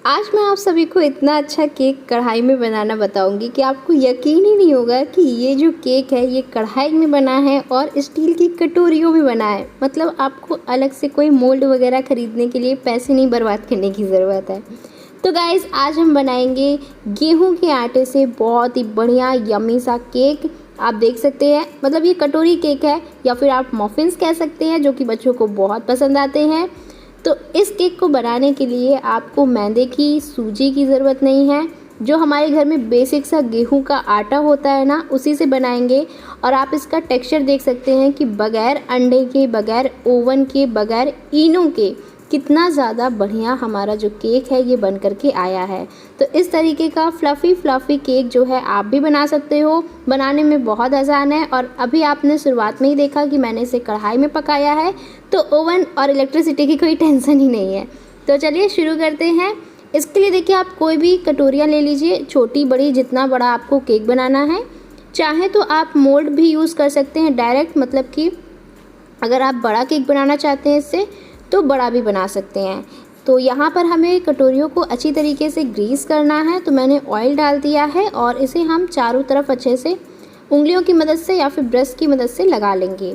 आज मैं आप सभी को इतना अच्छा केक कढ़ाई में बनाना बताऊंगी कि आपको यकीन ही नहीं होगा कि ये जो केक है ये कढ़ाई में बना है और स्टील की कटोरियों में बना है। मतलब आपको अलग से कोई मोल्ड वगैरह ख़रीदने के लिए पैसे नहीं बर्बाद करने की ज़रूरत है। तो गाइज़ आज हम बनाएंगे गेहूं के आटे से बहुत ही बढ़िया यम्मी सा केक। आप देख सकते हैं, मतलब ये कटोरी केक है या फिर आप मफ़िन्स कह सकते हैं, जो कि बच्चों को बहुत पसंद आते हैं। तो इस केक को बनाने के लिए आपको मैदे की, सूजी की ज़रूरत नहीं है। जो हमारे घर में बेसिक सा गेहूं का आटा होता है ना, उसी से बनाएंगे। और आप इसका टेक्सचर देख सकते हैं कि बग़ैर अंडे के, बग़ैर ओवन के, बग़ैर इनो के कितना ज़्यादा बढ़िया हमारा जो केक है ये बन कर के आया है। तो इस तरीके का फ्लफ़ी केक जो है आप भी बना सकते हो। बनाने में बहुत आसान है और अभी आपने शुरुआत में ही देखा कि मैंने इसे कढ़ाई में पकाया है, तो ओवन और इलेक्ट्रिसिटी की कोई टेंशन ही नहीं है। तो चलिए शुरू करते हैं। इसके लिए देखिए, आप कोई भी कटोरियाँ ले लीजिए, छोटी बड़ी, जितना बड़ा आपको केक बनाना है। चाहे तो आप मोल्ड भी यूज़ कर सकते हैं डायरेक्ट, मतलब कि अगर आप बड़ा केक बनाना चाहते हैं इससे तो बड़ा भी बना सकते हैं। तो यहाँ पर हमें कटोरियों को अच्छी तरीके से ग्रीस करना है। तो मैंने ऑयल डाल दिया है और इसे हम चारों तरफ अच्छे से उंगलियों की मदद से या फिर ब्रश की मदद से लगा लेंगे।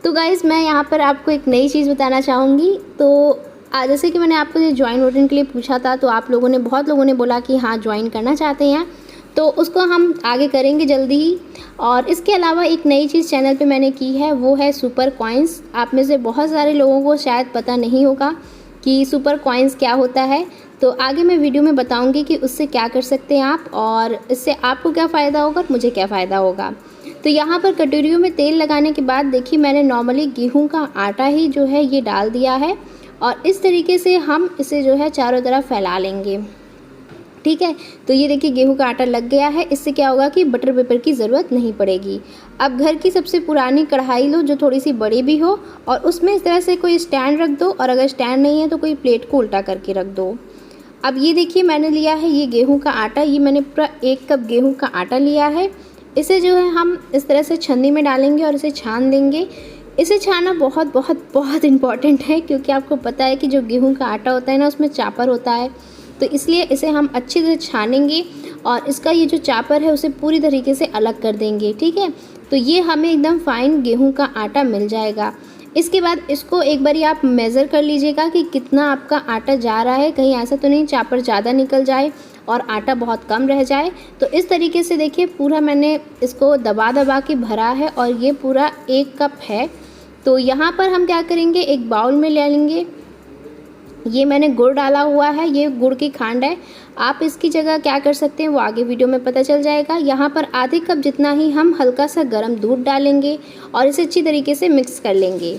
तो गाइज़ मैं यहाँ पर आपको एक नई चीज़ बताना चाहूँगी। तो जैसे कि मैंने आपको ये ज्वाइन बटन के लिए पूछा था, तो आप लोगों ने, बहुत लोगों ने बोला कि हाँ ज्वाइन करना चाहते हैं, तो उसको हम आगे करेंगे जल्दी ही। और इसके अलावा एक नई चीज़ चैनल पे मैंने की है, वो है सुपर कॉइन्स। आप में से बहुत सारे लोगों को शायद पता नहीं होगा कि सुपर कॉइन्स क्या होता है। तो आगे मैं वीडियो में बताऊंगी कि उससे क्या कर सकते हैं आप, और इससे आपको क्या फ़ायदा होगा और मुझे क्या फ़ायदा होगा। तो यहाँ पर कटोरियों में तेल लगाने के बाद देखिए, मैंने नॉर्मली गेहूँ का आटा ही जो है ये डाल दिया है और इस तरीके से हम इसे जो है चारों तरफ फैला लेंगे। ठीक है, तो ये देखिए गेहूं का आटा लग गया है। इससे क्या होगा कि बटर पेपर की ज़रूरत नहीं पड़ेगी। अब घर की सबसे पुरानी कढ़ाई लो, जो थोड़ी सी बड़ी भी हो, और उसमें इस तरह से कोई स्टैंड रख दो, और अगर स्टैंड नहीं है तो कोई प्लेट को उल्टा करके रख दो। अब ये देखिए, मैंने लिया है ये गेहूँ का आटा। ये मैंने पूरा 1 कप गेहूँ का आटा लिया है। इसे जो है हम इस तरह से छन्नी में डालेंगे और इसे छान देंगे। इसे छाना बहुत बहुत बहुत इम्पॉर्टेंट है, क्योंकि आपको पता है कि जो गेहूँ का आटा होता है ना, उसमें चापर होता है। तो इसलिए इसे हम अच्छे से छानेंगे और इसका ये जो चापर है उसे पूरी तरीके से अलग कर देंगे। ठीक है, तो ये हमें एकदम फाइन गेहूं का आटा मिल जाएगा। इसके बाद इसको एक बारी आप मेज़र कर लीजिएगा कि कितना आपका आटा जा रहा है, कहीं ऐसा तो नहीं चापर ज़्यादा निकल जाए और आटा बहुत कम रह जाए। तो इस तरीके से देखिए, पूरा मैंने इसको दबा दबा के भरा है और ये पूरा 1 कप है। तो यहाँ पर हम क्या करेंगे, एक बाउल में ले लेंगे। ये मैंने गुड़ डाला हुआ है, ये गुड़ की खांड है। आप इसकी जगह क्या कर सकते हैं वो आगे वीडियो में पता चल जाएगा। यहाँ पर आधे कप जितना ही हम हल्का सा गर्म दूध डालेंगे और इसे अच्छी तरीके से मिक्स कर लेंगे।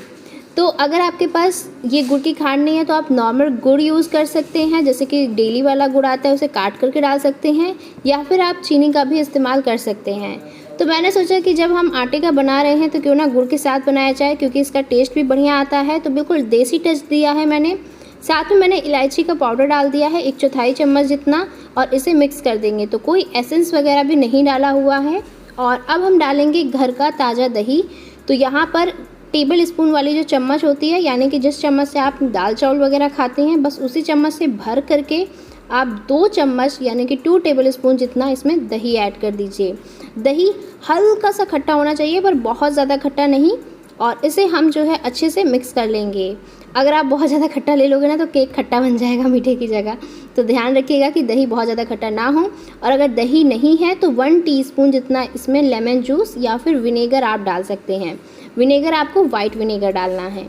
तो अगर आपके पास ये गुड़ की खांड नहीं है तो आप नॉर्मल गुड़ यूज़ कर सकते हैं, जैसे कि डेली वाला गुड़ आता है, उसे काट करके डाल सकते हैं, या फिर आप चीनी का भी इस्तेमाल कर सकते हैं। तो मैंने सोचा कि जब हम आटे का बना रहे हैं तो क्यों ना गुड़ के साथ बनाया जाए, क्योंकि इसका टेस्ट भी बढ़िया आता है। तो बिल्कुल देसी टच दिया है मैंने। साथ में मैंने इलायची का पाउडर डाल दिया है 1/4 चम्मच जितना, और इसे मिक्स कर देंगे। तो कोई एसेंस वगैरह भी नहीं डाला हुआ है। और अब हम डालेंगे घर का ताज़ा दही। तो यहाँ पर टेबल स्पून वाली जो चम्मच होती है, यानी कि जिस चम्मच से आप दाल चावल वगैरह खाते हैं, बस उसी चम्मच से भर करके आप 2 चम्मच यानी कि 2 टेबल स्पून जितना इसमें दही ऐड कर दीजिए। दही हल्का सा खट्टा होना चाहिए, पर बहुत ज़्यादा खट्टा नहीं। और इसे हम जो है अच्छे से मिक्स कर लेंगे। अगर आप बहुत ज़्यादा खट्टा ले लोगे ना तो केक खट्टा बन जाएगा मीठे की जगह। तो ध्यान रखिएगा कि दही बहुत ज़्यादा खट्टा ना हो। और अगर दही नहीं है तो 1 टीस्पून जितना इसमें लेमन जूस या फिर विनेगर आप डाल सकते हैं। विनेगर आपको वाइट विनेगर डालना है।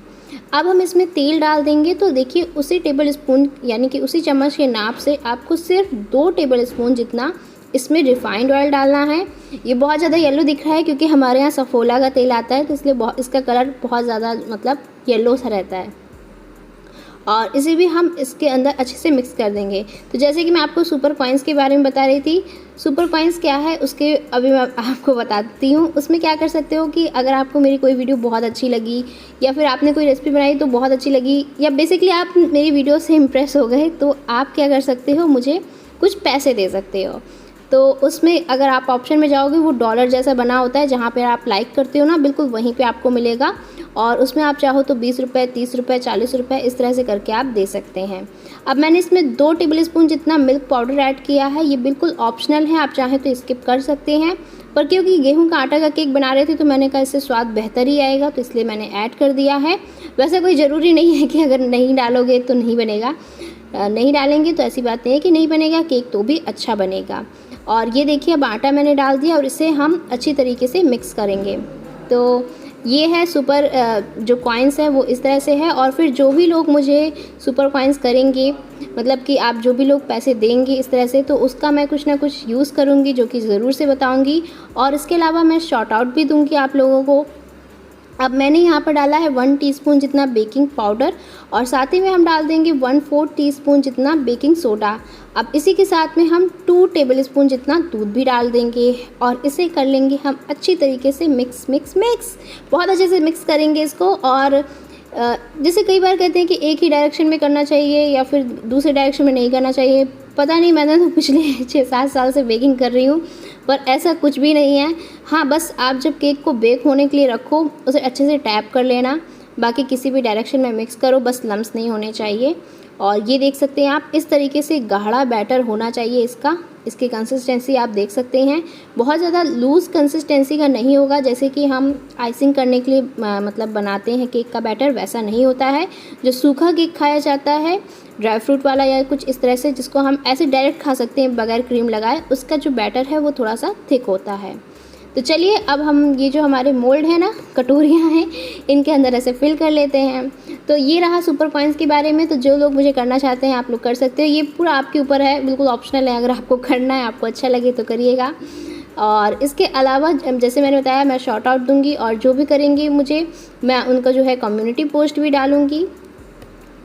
अब हम इसमें तेल डाल देंगे। तो देखिए, उसी टेबल स्पून यानी कि उसी चम्मच के नाप से आपको सिर्फ 2 टेबल स्पून जितना इसमें रिफाइंड ऑयल डालना है। ये बहुत ज़्यादा येलो दिख रहा है क्योंकि हमारे यहाँ सफोला का तेल आता है, तो इसलिए इसका कलर बहुत ज़्यादा मतलब येलो सा रहता है। और इसे भी हम इसके अंदर अच्छे से मिक्स कर देंगे। तो जैसे कि मैं आपको सुपर कॉइन्स के बारे में बता रही थी, सुपर कॉइन्स क्या है उसके अभी मैं आपको बताती हूँ। उसमें क्या कर सकते हो कि अगर आपको मेरी कोई वीडियो बहुत अच्छी लगी, या फिर आपने कोई रेसिपी बनाई तो बहुत अच्छी लगी, या बेसिकली आप मेरी वीडियो से इम्प्रेस हो गए, तो आप क्या कर सकते हो, मुझे कुछ पैसे दे सकते हो। तो उसमें अगर आप ऑप्शन में जाओगे वो डॉलर जैसा बना होता है, जहाँ पे आप लाइक करते हो ना, बिल्कुल वहीं पे आपको मिलेगा। और उसमें आप चाहो तो 20 रुपये, 30 रुपये, 40 रुपये इस तरह से करके आप दे सकते हैं। अब मैंने इसमें 2 टेबल स्पून जितना मिल्क पाउडर ऐड किया है। ये बिल्कुल ऑप्शनल है, आप चाहें तो स्किप कर सकते हैं, पर क्योंकि गेहूं का आटा का केक बना रहे थे तो मैंने कहा इससे स्वाद बेहतर ही आएगा, तो इसलिए मैंने ऐड कर दिया है। वैसे कोई ज़रूरी नहीं है कि अगर नहीं डालोगे तो नहीं बनेगा, नहीं डालेंगे तो ऐसी बात नहीं है कि नहीं बनेगा, केक तो भी अच्छा बनेगा। और ये देखिए अब आटा मैंने डाल दिया और इसे हम अच्छी तरीके से मिक्स करेंगे। तो ये है सुपर जो कॉइन्स है वो इस तरह से है। और फिर जो भी लोग मुझे सुपर कॉइन्स करेंगे, मतलब कि आप जो भी लोग पैसे देंगे इस तरह से, तो उसका मैं कुछ ना कुछ यूज़ करूँगी, जो कि ज़रूर से बताऊँगी। और इसके अलावा मैं शॉर्ट आउट भी दूँगी आप लोगों को। अब मैंने यहाँ पर डाला है 1 टीस्पून जितना बेकिंग पाउडर और साथ ही में हम डाल देंगे 1/4 टीस्पून जितना बेकिंग सोडा। अब इसी के साथ में हम 2 टेबलस्पून जितना दूध भी डाल देंगे और इसे कर लेंगे हम अच्छी तरीके से मिक्स मिक्स मिक्स। बहुत अच्छे से मिक्स करेंगे इसको। और जैसे कई बार कहते हैं कि एक ही डायरेक्शन में करना चाहिए या फिर दूसरे डायरेक्शन में नहीं करना चाहिए, पता नहीं, मैंने तो पिछले 6-7 साल से बेकिंग कर रही हूँ, पर ऐसा कुछ भी नहीं है। हाँ, बस आप जब केक को बेक होने के लिए रखो उसे अच्छे से टैप कर लेना, बाकी किसी भी डायरेक्शन में मिक्स करो, बस लम्स नहीं होने चाहिए। और ये देख सकते हैं आप, इस तरीके से गाढ़ा बैटर होना चाहिए इसकी कंसिस्टेंसी आप देख सकते हैं। बहुत ज़्यादा लूज़ कंसिस्टेंसी का नहीं होगा, जैसे कि हम आइसिंग करने के लिए मतलब बनाते हैं केक का बैटर, वैसा नहीं होता है। जो सूखा केक खाया जाता है ड्राई फ्रूट वाला या कुछ इस तरह से, जिसको हम ऐसे डायरेक्ट खा सकते हैं बगैर क्रीम लगाए, उसका जो बैटर है वो थोड़ा सा थिक होता है। तो चलिए अब हम ये जो हमारे मोल्ड है ना, कटोरियाँ हैं, इनके अंदर ऐसे फिल कर लेते हैं। तो ये रहा सुपर कॉइन्स के बारे में। तो जो लोग मुझे करना चाहते हैं आप लोग कर सकते हो, ये पूरा आपके ऊपर है, बिल्कुल ऑप्शनल है। अगर आपको करना है, आपको अच्छा लगे तो करिएगा। और इसके अलावा जैसे मैंने बताया, मैं शॉर्ट आउट दूँगी और जो भी करेंगे मुझे, मैं उनका जो है कम्युनिटी पोस्ट भी डालूँगी।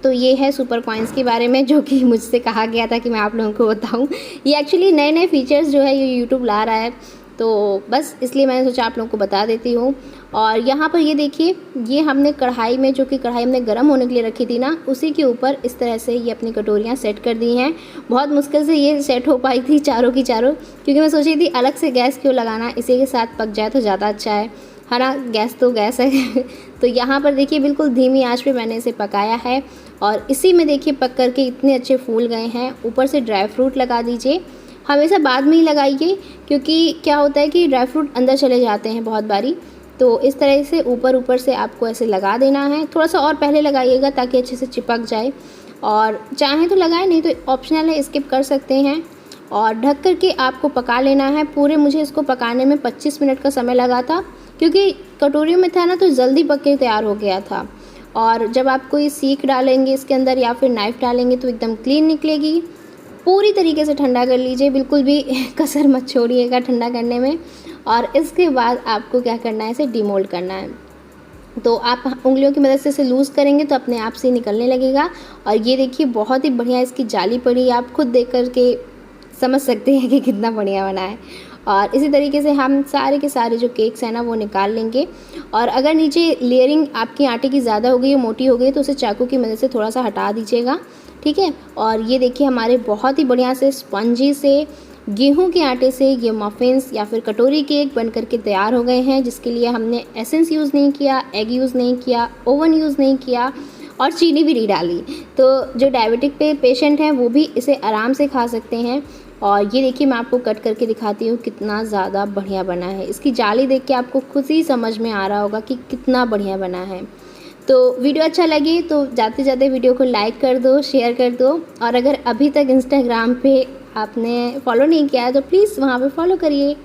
तो ये है सुपर कॉइन्स के बारे में, जो कि मुझसे कहा गया था कि मैं आप लोगों को बताऊं। ये एक्चुअली नए नए फीचर्स जो है ये यूट्यूब ला रहा है, तो बस इसलिए मैंने सोचा आप लोगों को बता देती हूँ। और यहाँ पर ये देखिए, ये हमने कढ़ाई में, जो कि कढ़ाई हमने गर्म होने के लिए रखी थी ना, उसी के ऊपर इस तरह से ये अपनी कटोरियाँ सेट कर दी हैं। बहुत मुश्किल से ये सेट हो पाई थी चारों की चारों, क्योंकि मैं सोच रही थी अलग से गैस क्यों लगाना, इसी के साथ पक जाए तो ज़्यादा अच्छा है ना, गैस तो गैस है। तो यहाँ पर देखिए बिल्कुल धीमी आंच पे मैंने इसे पकाया है और इसी में देखिए पक करके इतने अच्छे फूल गए हैं। ऊपर से ड्राई फ्रूट लगा दीजिए, हमेशा बाद में ही लगाइए, क्योंकि क्या होता है कि ड्राई फ्रूट अंदर चले जाते हैं बहुत बारी। तो इस तरह से ऊपर से आपको ऐसे लगा देना है। थोड़ा सा और पहले लगाइएगा ताकि अच्छे से चिपक जाए, और चाहें तो लगाएं, नहीं तो ऑप्शनल है, स्किप कर सकते हैं। और ढक कर के आपको पका लेना है पूरे। मुझे इसको पकाने में 25 मिनट का समय लगा था, क्योंकि कटोरियों में था ना, तो जल्दी पक के तैयार हो गया था। और जब आप कोई सीख डालेंगे इसके अंदर या फिर नाइफ़ डालेंगे तो एकदम क्लीन निकलेगी। पूरी तरीके से ठंडा कर लीजिए, बिल्कुल भी कसर मत छोड़िएगा ठंडा करने में। और इसके बाद आपको क्या करना है, इसे डीमोल्ड करना है। तो आप उंगलियों की मदद से इसे लूज़ करेंगे तो अपने आप से निकलने लगेगा। और ये देखिए बहुत ही बढ़िया इसकी जाली पड़ी, आप खुद देख कर के समझ सकते हैं कि कितना बढ़िया बना है। और इसी तरीके से हम सारे के सारे जो केक्स हैं ना वो निकाल लेंगे। और अगर नीचे लेयरिंग आपकी आटे की ज़्यादा हो गई, मोटी हो गई, तो उसे चाकू की मदद से थोड़ा सा हटा दीजिएगा, ठीक है। और ये देखिए हमारे बहुत ही बढ़िया से स्पंजी से गेहूं के आटे से ये मफ़िन्स या फिर कटोरी केक बन करके तैयार हो गए हैं, जिसके लिए हमने एसेंस यूज़ नहीं किया, एग यूज़ नहीं किया, ओवन यूज़ नहीं किया और चीनी भी नहीं डाली। तो जो डायबिटिक पेशेंट हैं वो भी इसे आराम से खा सकते हैं। और ये देखिए मैं आपको कट करके दिखाती हूँ कितना ज़्यादा बढ़िया बना है। इसकी जाली देख के आपको खुद ही समझ में आ रहा होगा कि कितना बढ़िया बना है। तो वीडियो अच्छा लगे तो जाते जाते वीडियो को लाइक कर दो, शेयर कर दो। और अगर अभी तक इंस्टाग्राम पे आपने फॉलो नहीं किया है तो प्लीज़ वहाँ पे फॉलो करिए।